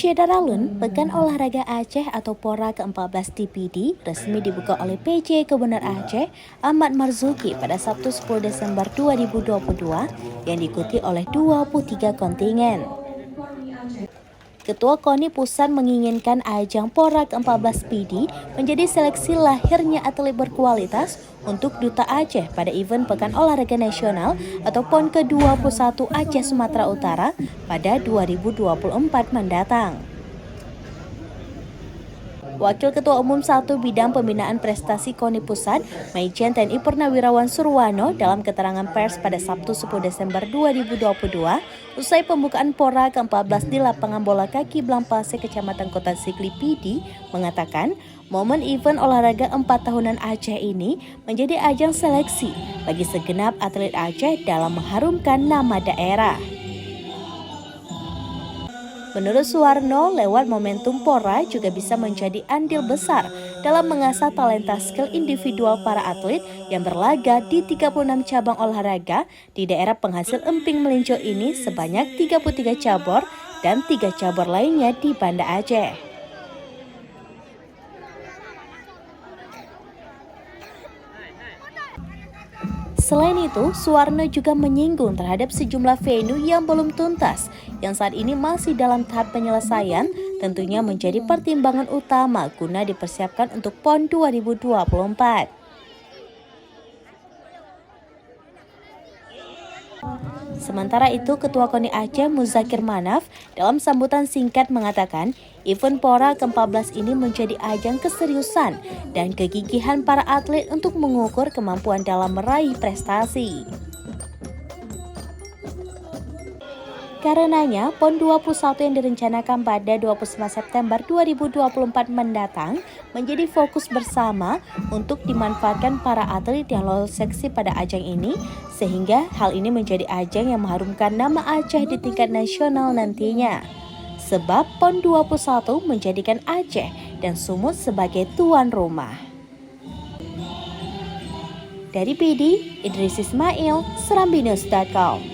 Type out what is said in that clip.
Syedaralun, Pekan Olahraga Aceh atau PORA ke-14 TPD resmi dibuka oleh PJ Gubernur Aceh Ahmad Marzuki pada Sabtu 10 Desember 2022 yang diikuti oleh 23 kontingen. Ketua KONI Pusat menginginkan ajang PORA ke-14 PD menjadi seleksi lahirnya atlet berkualitas untuk Duta Aceh pada event Pekan Olahraga Nasional atau PON ke-21 Aceh Sumatera Utara pada 2024 mendatang. Wakil Ketua Umum 1 Bidang Pembinaan Prestasi KONI Pusat, Majen TNI Purnawirawan Surwano dalam keterangan pers pada Sabtu 10 Desember 2022, usai pembukaan PORA ke-14 di lapangan bola kaki Blampase, Kecamatan Kota Sigli PD, mengatakan momen event olahraga 4 tahunan Aceh ini menjadi ajang seleksi bagi segenap atlet Aceh dalam mengharumkan nama daerah. Menurut Suwarno, lewat momentum PORA juga bisa menjadi andil besar dalam mengasah talenta skill individual para atlet yang berlaga di 36 cabang olahraga di daerah penghasil emping melinjo ini sebanyak 33 cabur dan 3 cabur lainnya di Banda Aceh. Selain itu, Suwarno juga menyinggung terhadap sejumlah venue yang belum tuntas, yang saat ini masih dalam tahap penyelesaian, tentunya menjadi pertimbangan utama guna dipersiapkan untuk PON 2024. Sementara itu, Ketua KONI Aceh Muzakir Manaf dalam sambutan singkat mengatakan, event PORA ke-14 ini menjadi ajang keseriusan dan kegigihan para atlet untuk mengukur kemampuan dalam meraih prestasi. Karenanya, PON 21 yang direncanakan pada 29 September 2024 mendatang menjadi fokus bersama untuk dimanfaatkan para atlet yang lolos seleksi pada ajang ini, sehingga hal ini menjadi ajang yang mengharumkan nama Aceh di tingkat nasional nantinya. Sebab PON 21 menjadikan Aceh dan Sumut sebagai tuan rumah. Dari PD, Idris Ismail, serambinews.com.